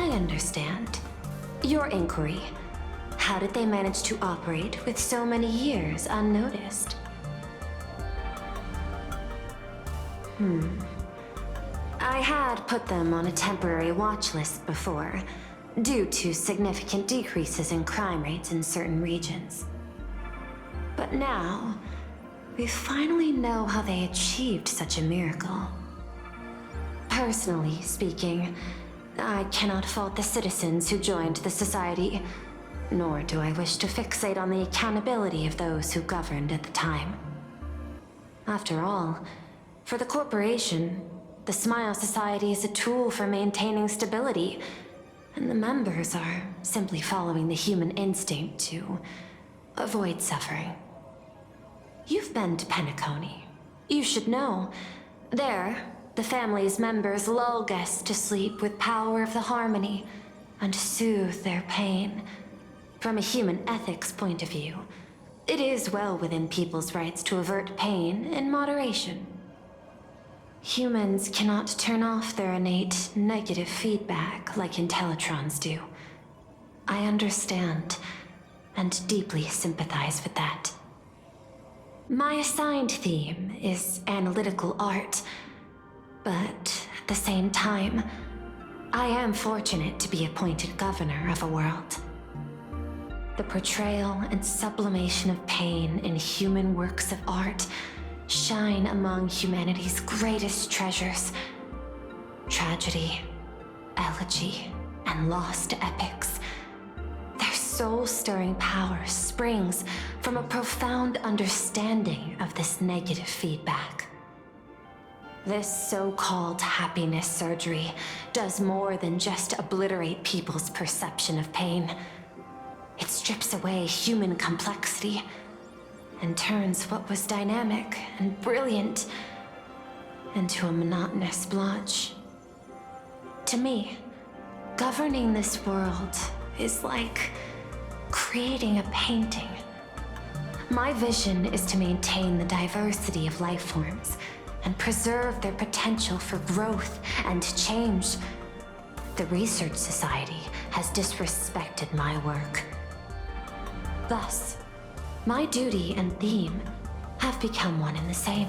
I understand. Your inquiry. How did they manage to operate with so many years unnoticed? I had put them on a temporary watch list before, due to significant decreases in crime rates in certain regions. But now, we finally know how they achieved such a miracle. Personally speaking, I cannot fault the citizens who joined the society, nor do I wish to fixate on the accountability of those who governed at the time. After all, for the corporation, the Smile Society is a tool for maintaining stability, and the members are simply following the human instinct to avoid suffering. You've been to Penacony. You should know. There, the family's members lull guests to sleep with power of the harmony and soothe their pain. From a human ethics point of view, it is well within people's rights to avert pain in moderation. Humans cannot turn off their innate negative feedback like Intellitrons do. I understand and deeply sympathize with that. My assigned theme is analytical art, but at the same time, I am fortunate to be appointed governor of a world. The portrayal and sublimation of pain in human works of art shine among humanity's greatest treasures. Tragedy, elegy, and lost epics. Their soul-stirring power springs from a profound understanding of this negative feedback. This so-called happiness surgery does more than just obliterate people's perception of pain. It strips away human complexity and turns what was dynamic and brilliant into a monotonous blotch. To me, governing this world is like creating a painting. My vision is to maintain the diversity of life forms and preserve their potential for growth and change. The Research Society has disrespected my work. Thus, my duty and theme have become one and the same.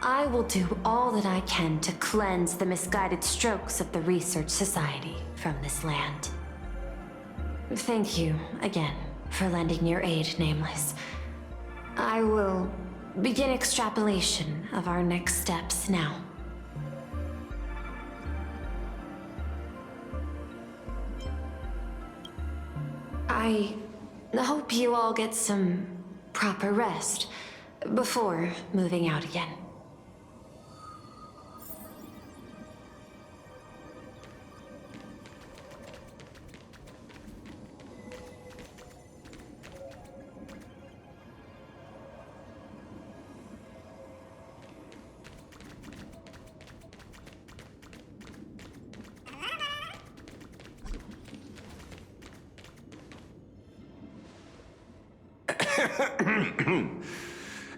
I will do all that I can to cleanse the misguided strokes of the Research Society from this land. Thank you again for lending your aid, Nameless. I will begin extrapolation of our next steps now. I hope you all get some proper rest before moving out again.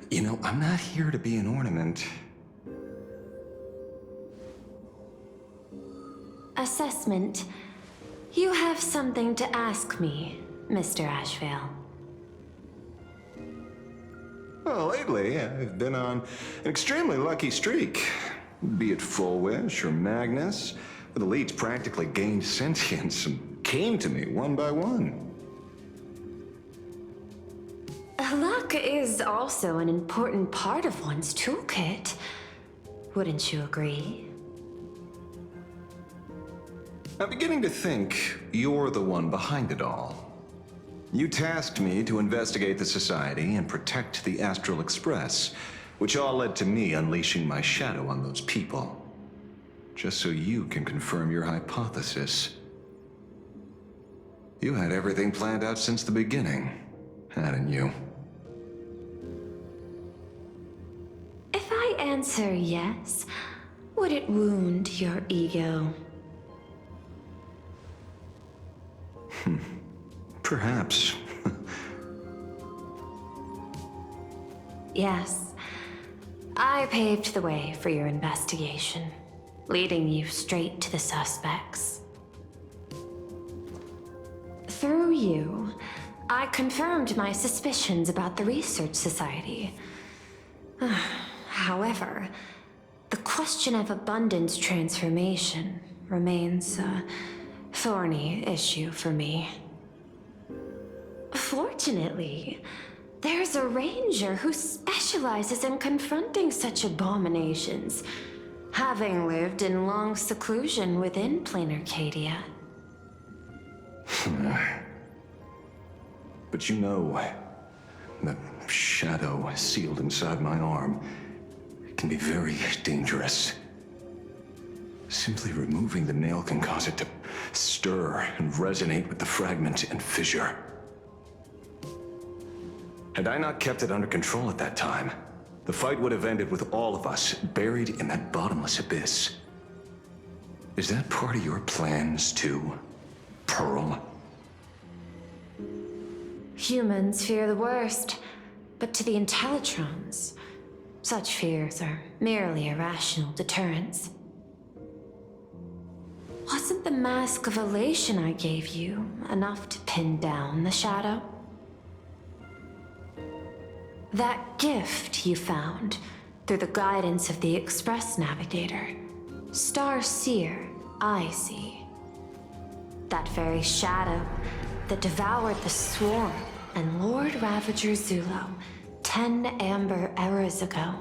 You know, I'm not here to be an ornament. Assessment. You have something to ask me, Mr. Ashvale. Well, lately, I've been on an extremely lucky streak. Be it Full Wish or Magnus, the elites practically gained sentience and came to me one by one. Luck is also an important part of one's toolkit. Wouldn't you agree? I'm beginning to think you're the one behind it all. You tasked me to investigate the Society and protect the Astral Express, which all led to me unleashing my shadow on those people. Just so you can confirm your hypothesis. You had everything planned out since the beginning, hadn't you? If I answer yes, would it wound your ego? Perhaps. Yes. I paved the way for your investigation, leading you straight to the suspects. you. I confirmed my suspicions about the Research Society. However, the question of abundance transformation remains a thorny issue for me. Fortunately, there's a ranger who specializes in confronting such abominations, having lived in long seclusion within planar Cadia. But you know, the shadow sealed inside my arm can be very dangerous. Simply removing the nail can cause it to stir and resonate with the fragment and fissure. Had I not kept it under control at that time, the fight would have ended with all of us buried in that bottomless abyss. Is that part of your plans too, Pearl? Humans fear the worst, but to the Intellitrons, such fears are merely irrational deterrents. Wasn't the mask of elation I gave you enough to pin down the shadow? That gift you found through the guidance of the Express Navigator, Star Seer, I see. That very shadow that devoured the Swarm and Lord Ravager Zulo 10 amber eras ago.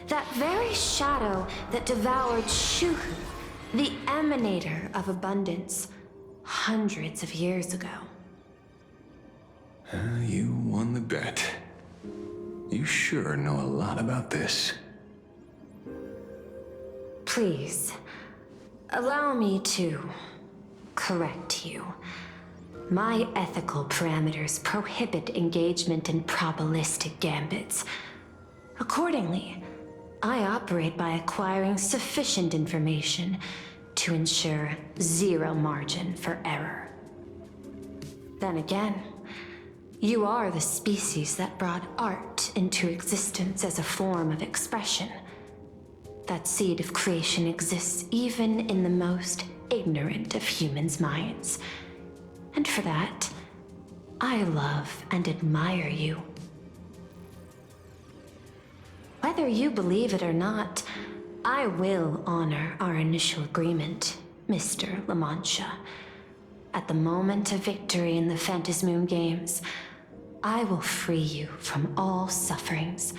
That very shadow that devoured Shuhu, the Emanator of Abundance, hundreds of years ago. You won the bet. You sure know a lot about this. Please, allow me to correct you. My ethical parameters prohibit engagement in probabilistic gambits. Accordingly, I operate by acquiring sufficient information to ensure zero margin for error. Then again, you are the species that brought art into existence as a form of expression. That seed of creation exists even in the most ignorant of humans' minds. And for that, I love and admire you. Whether you believe it or not, I will honor our initial agreement, Mr. La Mancha. At the moment of victory in the Phantasmoon Games, I will free you from all sufferings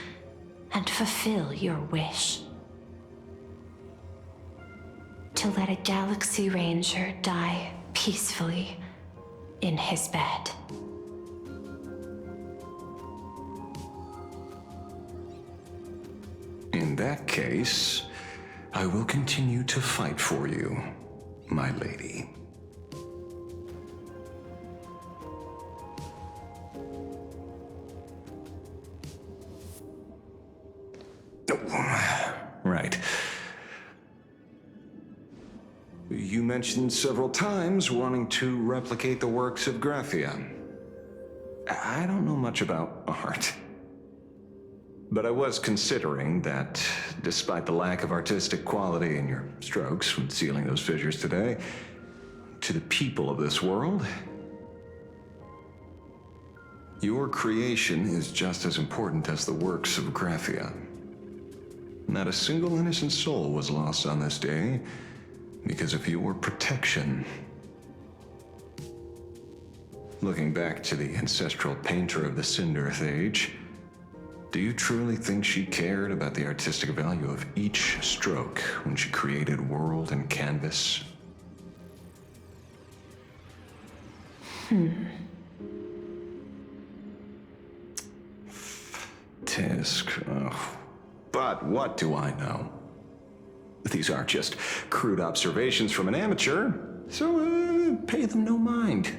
and fulfill your wish. To let a Galaxy Ranger die peacefully in his bed. In that case, I will continue to fight for you, my lady. Right. You mentioned several times wanting to replicate the works of Graphia. I don't know much about art. But I was considering that, despite the lack of artistic quality in your strokes when sealing those fissures today, to the people of this world, your creation is just as important as the works of Graphia. Not a single innocent soul was lost on this day because of your protection. Looking back to the ancestral painter of the Cinderth Age, do you truly think she cared about the artistic value of each stroke when she created world and canvas? Tisk, but what do I know? These aren't just crude observations from an amateur, so pay them no mind.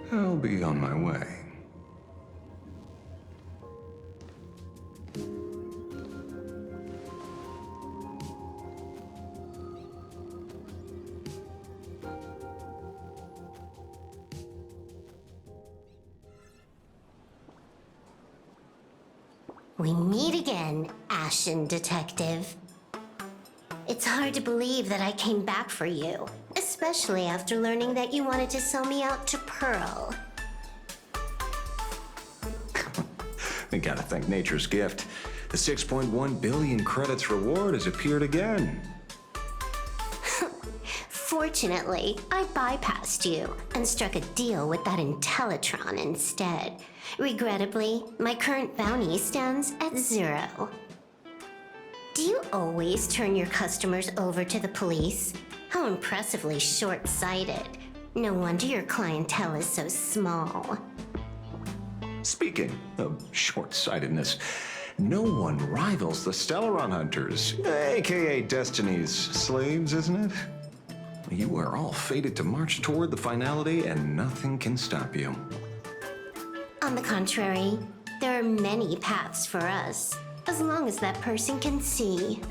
I'll be on my way. We meet again, Ashen Detective. It's hard to believe that I came back for you, especially after learning that you wanted to sell me out to Pearl. We gotta thank nature's gift. The 6.1 billion credits reward has appeared again. Fortunately, I bypassed you and struck a deal with that Intellitron instead. Regrettably, my current bounty stands at 0. Do you always turn your customers over to the police? How impressively short-sighted. No wonder your clientele is so small. Speaking of short-sightedness, no one rivals the Stellaron Hunters, aka Destiny's slaves, isn't it? You are all fated to march toward the finality, and nothing can stop you. On the contrary, there are many paths for us, as long as that person can see.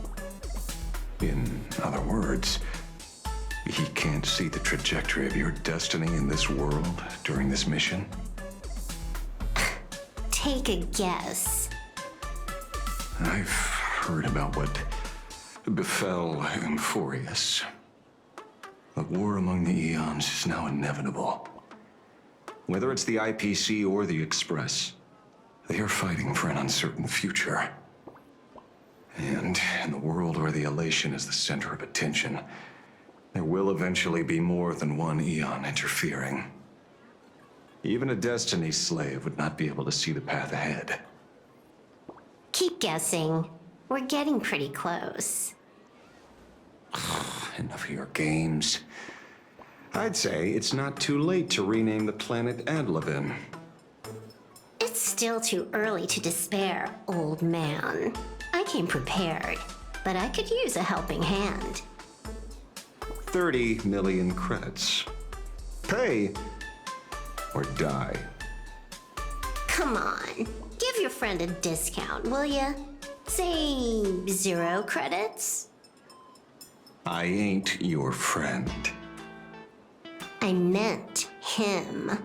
In other words, he can't see the trajectory of your destiny in this world during this mission? Take a guess. I've heard about what befell Euphorius. The war among the Eons is now inevitable. Whether it's the IPC or the Express, they are fighting for an uncertain future. And in the world where the elation is the center of attention, there will eventually be more than one Eon interfering. Even a Destiny slave would not be able to see the path ahead. Keep guessing. We're getting pretty close. Enough of your games. I'd say it's not too late to rename the planet Adlevin. It's still too early to despair, old man. I came prepared, but I could use a helping hand. 30 million credits. Pay or die. Come on, give your friend a discount, will ya? Say 0 credits? I ain't your friend. I meant him.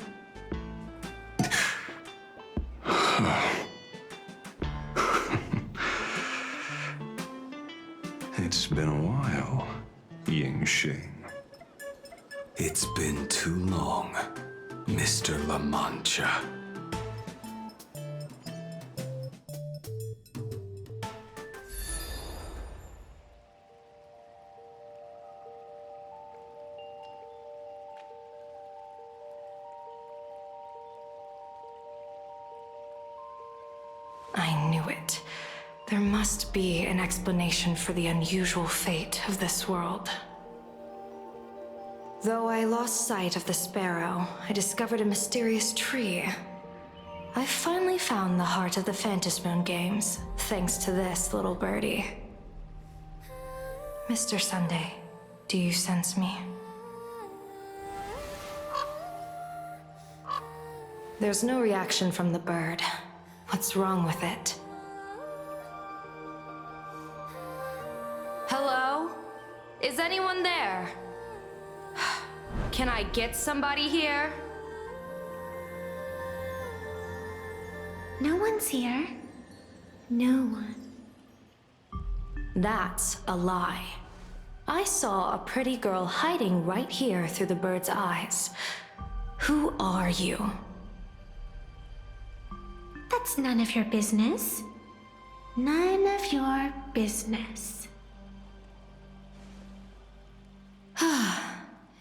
It's been a while, Ying Xing. It's been too long, Mr. La Mancha. I knew it. There must be an explanation for the unusual fate of this world. Though I lost sight of the sparrow, I discovered a mysterious tree. I finally found the heart of the Phantasmoon games, thanks to this little birdie. Mr. Sunday, do you sense me? There's no reaction from the bird. What's wrong with it? Hello? Is anyone there? Can I get somebody here? No one's here. No one. That's a lie. I saw a pretty girl hiding right here through the bird's eyes. Who are you? That's none of your business. None of your business.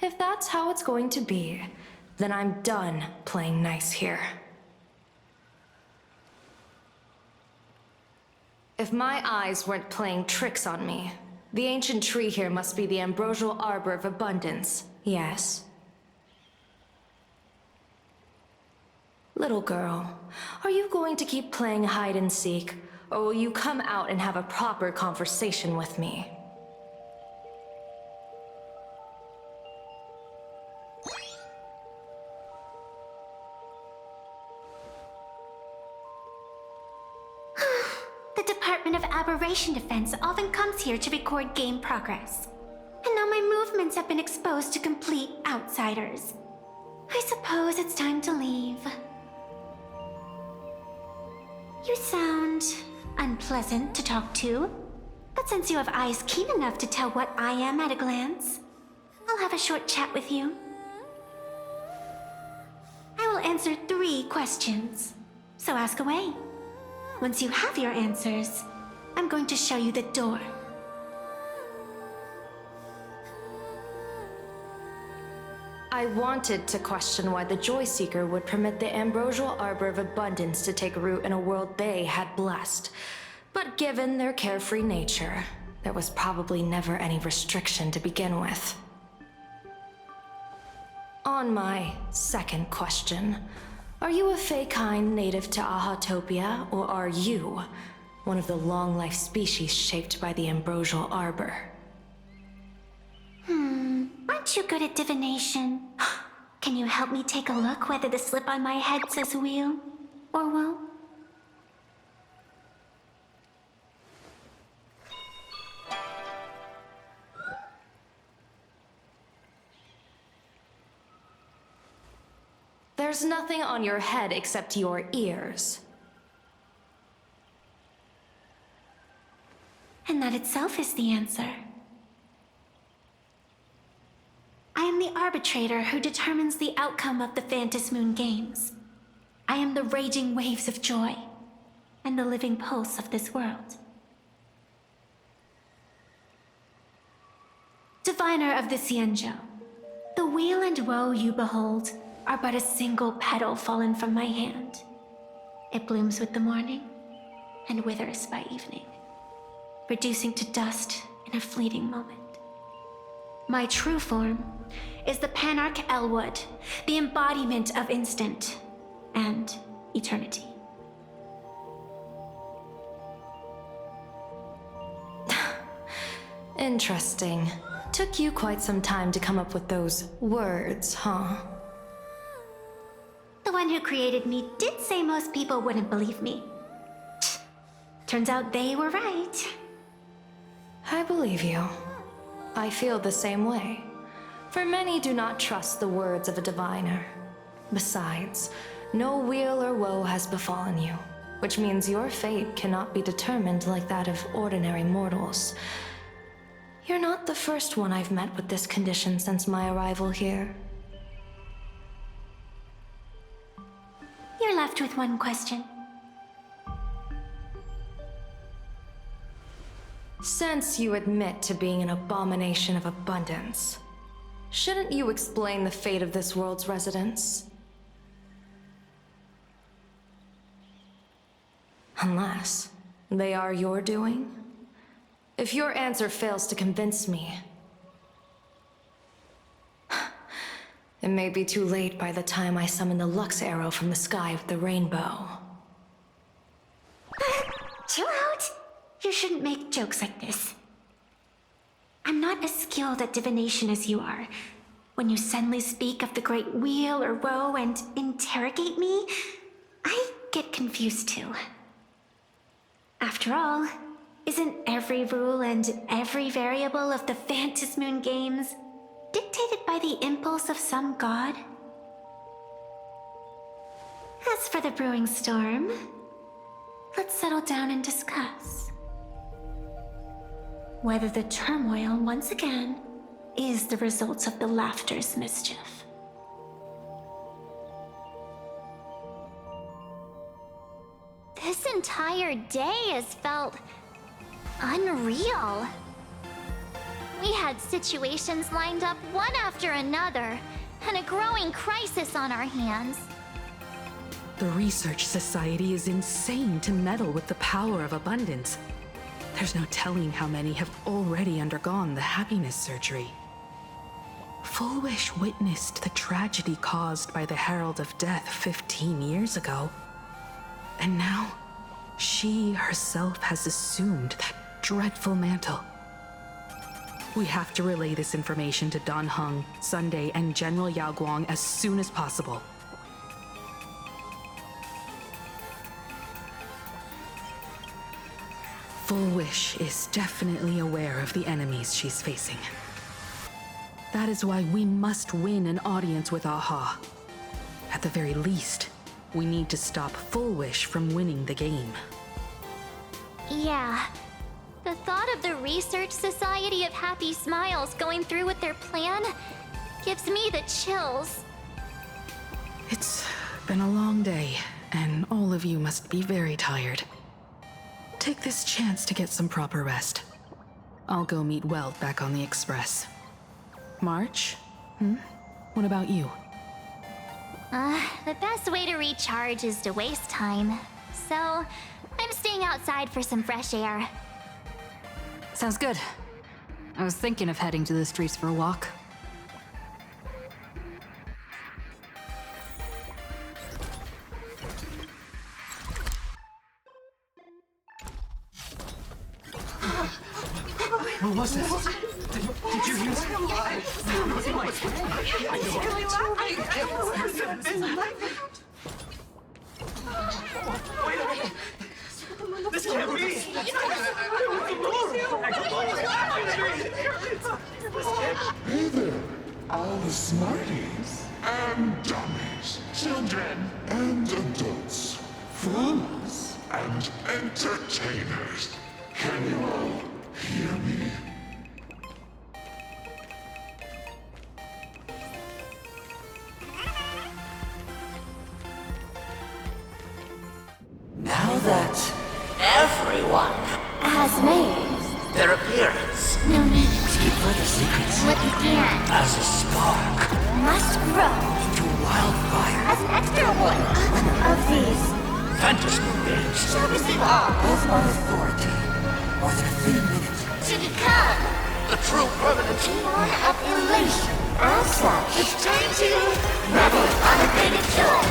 If that's how it's going to be, then I'm done playing nice here. If my eyes weren't playing tricks on me, the ancient tree here must be the ambrosial arbor of abundance, yes? Little girl, are you going to keep playing hide and seek, or will you come out and have a proper conversation with me? The Department of Aberration Defense often comes here to record game progress. And now my movements have been exposed to complete outsiders. I suppose it's time to leave. You sound unpleasant to talk to, But since you have eyes keen enough to tell what I am at a glance, I'll have a short chat with you. I will answer 3 questions, so ask away. Once you have your answers, I'm going to show you the door. I wanted to question why the Joyseeker would permit the Ambrosial Arbor of Abundance to take root in a world they had blessed. But given their carefree nature, there was probably never any restriction to begin with. On my second question, are you a Feykind native to Ahatopia, or are you one of the long-life species shaped by the Ambrosial Arbor? Aren't you good at divination? Can you help me take a look whether the slip on my head says wheel or woe? There's nothing on your head except your ears. And that itself is the answer. I am the arbitrator who determines the outcome of the Phantom Moon Games. I am the raging waves of joy, and the living pulse of this world. Diviner of the Xianzhou, the weal and woe you behold are but a single petal fallen from my hand. It blooms with the morning, and withers by evening, reducing to dust in a fleeting moment. My true form is the Panarch Elwood, the embodiment of instant and eternity. Interesting. Took you quite some time to come up with those words, huh? The one who created me did say most people wouldn't believe me. Turns out they were right. I believe you. I feel the same way. For many do not trust the words of a diviner. Besides, no weal or woe has befallen you, which means your fate cannot be determined like that of ordinary mortals. You're not the first one I've met with this condition since my arrival here. You're left with one question. Since you admit to being an abomination of abundance, shouldn't you explain the fate of this world's residents? Unless they are your doing? If your answer fails to convince me, it may be too late by the time I summon the Lux Arrow from the sky with the rainbow. Chill out! You shouldn't make jokes like this. I'm not as skilled at divination as you are. When you suddenly speak of the great wheel or woe and interrogate me, I get confused too. After all, isn't every rule and every variable of the Phantom Moon Games dictated by the impulse of some god? As for the brewing storm, let's settle down and discuss whether the turmoil, once again, is the result of the Laughter's mischief. This entire day has felt unreal. We had situations lined up one after another, and a growing crisis on our hands. The Research Society is insane to meddle with the power of abundance. There's no telling how many have already undergone the happiness surgery. Full Wish witnessed the tragedy caused by the Herald of Death 15 years ago. And now, she herself has assumed that dreadful mantle. We have to relay this information to Dan Heng, Sunday, and General Yao Guang as soon as possible. Full Wish is definitely aware of the enemies she's facing. That is why we must win an audience with Aha. At the very least, we need to stop Full Wish from winning the game. Yeah, The thought of the Research Society of Happy Smiles going through with their plan gives me the chills. It's been a long day, and all of you must be very tired. Take this chance to get some proper rest. I'll go meet Weld back on the Express. March? What about you? The best way to recharge is to waste time. So, I'm staying outside for some fresh air. Sounds good. I was thinking of heading to the streets for a walk. What was that? Did you hear that? This can't be! Hey there, all the smarties and dummies, children and adults, fools and entertainers. Can you all hear me? Now that everyone Has made their appearance No need. to keep further secrets What you can as a spark must grow to wildfire, as an extra one of these. fantasy games Shall receive all of my authority within a few minutes. to become The true permanent one of elation. As such, it's time to revel in unabated joy.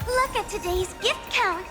Look at today's gift count.